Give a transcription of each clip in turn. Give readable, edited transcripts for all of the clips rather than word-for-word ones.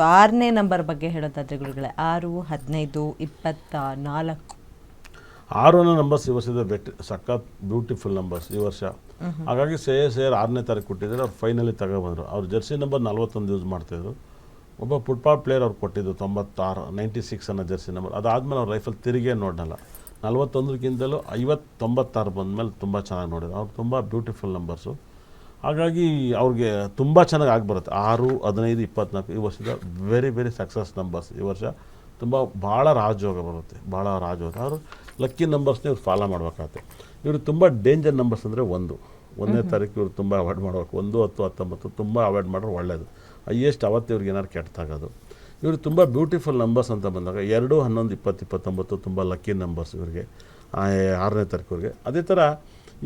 6ನೇ number ಬಗ್ಗೆ ಹೇಳೋದಾದ್ರೆ ಗುರುಗಳೇ 6, 15, 24. 6ನೇ ನಂಬರ್ಸ್ ಈ ವರ್ಷದ ಸಖತ್ ಬ್ಯೂಟಿಫುಲ್ ನಂಬರ್ಸ್ ಈ ವರ್ಷ. ಹಾಗಾಗಿ ಸೇರ್ 6ನೇ ತಾರೀಕು ಕೊಟ್ಟಿದ್ದಾರೆ. ಅವ್ರು ಫೈನಲಿ ತಗೊಬಂದರು. ಅವ್ರು ಜರ್ಸಿ ನಂಬರ್ 41 ಯೂಸ್ ಮಾಡ್ತಾಯಿದ್ರು. ಒಬ್ಬ ಫುಟ್ಬಾಲ್ ಪ್ಲೇಯರ್ ಅವ್ರು ಕೊಟ್ಟಿದ್ದು 96 ಅನ್ನೋ ಜರ್ಸಿ ನಂಬರ್. ಅದಾದಮೇಲೆ ಅವ್ರ ಲೈಫಲ್ಲಿ ತಿರುಗೇ ನೋಡಲ್ಲ. 41ಕ್ಕಿಂತಲೂ 96 ಬಂದಮೇಲೆ ತುಂಬ ಚೆನ್ನಾಗಿ ನೋಡಿದ್ರು. ಅವ್ರು ತುಂಬ ಬ್ಯೂಟಿಫುಲ್ ನಂಬರ್ಸು. ಹಾಗಾಗಿ ಅವ್ರಿಗೆ ತುಂಬ ಚೆನ್ನಾಗಿ ಆಗಿಬರುತ್ತೆ. 6, 15, 24 ಈ ವರ್ಷದ ವೆರಿ ಸಕ್ಸಸ್ ನಂಬರ್ಸ್ ಈ ವರ್ಷ. ತುಂಬ ಭಾಳ ರಾಜಯೋಗ ಬರುತ್ತೆ, ಭಾಳ ರಾಜಯೋಗ. ಅವರು ಲಕ್ಕಿ ನಂಬರ್ಸ್ನೇ ಇವ್ರು ಫಾಲೋ ಮಾಡಬೇಕಾಗುತ್ತೆ. ಇವರು ತುಂಬ ಡೇಂಜರ್ ನಂಬರ್ಸ್ ಅಂದರೆ 1ನೇ ತಾರೀಕು ಇವ್ರು ತುಂಬ ಅವಾಯ್ಡ್ ಮಾಡಬೇಕು. 1, 10, 19 ತುಂಬ ಅವಾಯ್ಡ್ ಮಾಡಿದ್ರೆ ಒಳ್ಳೆಯದು. ಹೈಯೆಸ್ಟ್ ಅವತ್ತು ಇವ್ರಿಗೆ ಏನಾರು ಕೆಟ್ಟಾಗೋದು. ಇವರು ತುಂಬ ಬ್ಯೂಟಿಫುಲ್ ನಂಬರ್ಸ್ ಅಂತ ಬಂದಾಗ 2, 11, 20, 29 ತುಂಬ ಲಕ್ಕಿ ನಂಬರ್ಸ್ ಇವರಿಗೆ 6ನೇ ತಾರೀಕುವರೆಗೆ. ಅದೇ ಥರ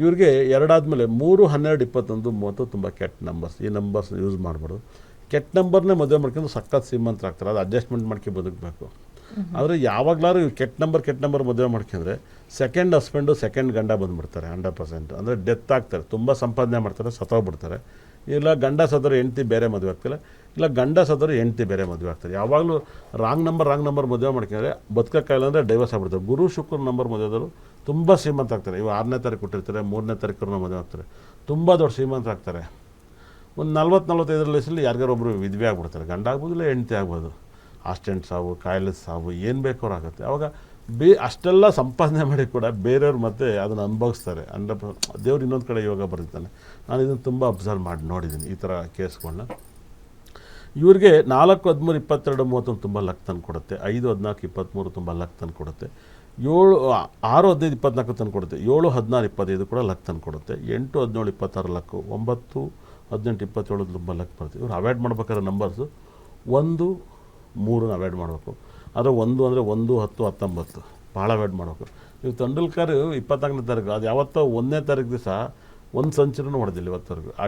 ಇವ್ರಿಗೆ 2 ಆದಮೇಲೆ 3, 12, 21, 30 ತುಂಬ ಕೆಟ್ಟ ನಂಬರ್ಸ್. ಈ ನಂಬರ್ಸ್ ಯೂಸ್ ಮಾಡಬಾರ್ದು. ಕೆಟ್ಟ ನಂಬರ್ನೇ ಮದುವೆ ಮಾಡ್ಕೊಂಡು ಸಖತ್ ಶ್ರೀಮಂತರಾಗ್ತಾರೆ. ಅದು ಅಡ್ಜಸ್ಟ್ಮೆಂಟ್ ಮಾಡ್ಕೊಂಡು ಬದುಕಬೇಕು. ಆದರೆ ಯಾವಾಗಲಾರು ಇವ್ರು ಕೆಟ್ಟ ನಂಬರ್ ಮದುವೆ ಮಾಡ್ಕೊಂಡ್ರೆ ಸೆಕೆಂಡ್ ಹಸ್ಬೆಂಡು ಸೆಕೆಂಡ್ ಗಂಡ ಬಂದುಬಿಡ್ತಾರೆ 100%. ಅಂದರೆ ಡೆತ್ ಆಗ್ತಾರೆ, ತುಂಬ ಸಂಪಾದನೆ ಮಾಡ್ತಾರೆ, ಸತ್ತೋಗ್ಬಿಡ್ತಾರೆ. ಇಲ್ಲ ಗಂಡ ಸದರು ಹೆಂಡ್ತಿ ಬೇರೆ ಮದುವೆ ಆಗ್ತಿಲ್ಲ, ಇಲ್ಲ ಗಂಡ ಸದರು ಹೆಂಡ್ತಿ ಬೇರೆ ಮದುವೆ ಆಗ್ತಾರೆ. ಯಾವಾಗಲೂ ರಾಂಗ್ ನಂಬರ್ ಮದುವೆ ಮಾಡ್ಕೊಂಡ್ರೆ ಬದುಕೋಕ್ಕಾಗಲ್ಲ ಅಂದರೆ ಡೈವರ್ಸ್ ಆಗ್ಬಿಡ್ತಾರೆ. ಗುರು ಶುಕ್ರ ನಂಬರ್ ಮದುವೆದವರು ತುಂಬ ಶ್ರೀಮಂತ ಆಗ್ತಾರೆ. ಇವು 6ನೇ ತಾರೀಕು ಕೊಟ್ಟಿರ್ತಾರೆ, 3ನೇ ತಾರೀಕು ಮದುವೆ ಆಗ್ತಾರೆ, ತುಂಬ ದೊಡ್ಡ ಶ್ರೀಮಂತ ಆಗ್ತಾರೆ. ಒಂದು 40-45 ವಯಸ್ಸಲ್ಲಿ ಯಾರಿಗಾರು ಒಬ್ಬರು ವಿಧವೆ ಆಗ್ಬಿಡ್ತಾರೆ. ಗಂಡ ಆಗ್ಬೋದು, ಇಲ್ಲ ಹೆಂಡ್ತಿ ಆಗ್ಬೋದು. ಆಕ್ಸಿಡೆಂಟ್ ಸಾವು, ಕಾಯಿಲೆ ಸಾವು, ಏನು ಬೇಕಾದ್ರೂ ಆಗುತ್ತೆ. ಅವಾಗ ಅಷ್ಟೆಲ್ಲ ಸಂಪಾದನೆ ಮಾಡಿ ಕೂಡ ಬೇರೆಯವ್ರು ಮತ್ತೆ ಅದನ್ನು ಅನುಭವಿಸ್ತಾರೆ. ದೇವ್ರು ಇನ್ನೊಂದು ಕಡೆ ಯೋಗ ಬರೀತಾನೆ. ನಾನು ಇದನ್ನು ತುಂಬ ಅಬ್ಸರ್ವ್ ಮಾಡಿ ನೋಡಿದ್ದೀನಿ ಈ ಥರ ಕೇಸ್ಗಳನ್ನ. ಇವ್ರಿಗೆ 4, 13, 22, 31 ತುಂಬ ಲಕ್ ತಂದು ಕೊಡುತ್ತೆ. 5, 14, 23 ತುಂಬ ಲಕ್ ತಂದು ಕೊಡುತ್ತೆ. 6, 15, 24 ತಂದು ಕೊಡುತ್ತೆ. 7, 16, 25 ಕೂಡ ಲಕ್ ತಂದು ಕೊಡುತ್ತೆ. 8, 17, 26 ಲಕ್ಕು. 9, 18, 27 ತುಂಬ ಲಕ್ ಬರುತ್ತೆ. ಇವ್ರು ಅವಾಯ್ಡ್ ಮಾಡ್ಬೇಕಾದ್ರೆ ನಂಬರ್ಸು 1, 3 ಅವಾಯ್ಡ್ ಮಾಡಬೇಕು. ಆದರೆ 1 ಅಂದರೆ 1, 10, 19 ಭಾಳ ಅವಾಯ್ಡ್ ಮಾಡಬೇಕು. ನೀವು ತೆಂಡೂಲ್ಕರ್ 24ನೇ ತಾರೀಕು ಅದು ಯಾವತ್ತೋ 1ನೇ ತಾರೀಕು ದಿವಸ 1 ಸೆಂಚುರಿನೂ ಹೊಡೆದಿಲ್ಲ ಇವತ್ತವರೆಗೂ. ಆ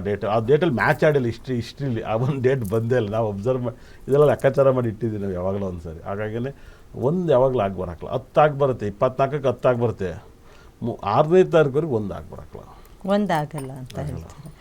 ಡೇಟಲ್ಲಿ ಮ್ಯಾಚ್ ಆಡಿಲ್ಲ. ಹಿಸ್ಟ್ರಿಲಿ ಆ ಒಂದು ಡೇಟ್ ಬಂದೇ ಇಲ್ಲ. ನಾವು ಅಬ್ಸರ್ವ್ ಮಾಡಿ ಇದೆಲ್ಲ ಲೆಕ್ಕಾಚಾರ ಮಾಡಿ ಇಟ್ಟಿದ್ದೀವಿ ನಾವು ಯಾವಾಗಲೂ ಒಂದು ಸಾರಿ. ಹಾಗಾಗಿಯೇ 1 ಯಾವಾಗಲೂ ಬರೋಕ್ಕಲ್ಲ. 10 ಬರುತ್ತೆ. 24ಕ್ಕೆ 10 ಬರುತ್ತೆ. 6ನೇ ತಾರೀಕುವರೆಗೆ 1 ಬರೋಕ್ಕಲ್ಲ. 1 ಆಗಲ್ಲ ಅಂತ ಹೇಳ್ತಾರೆ.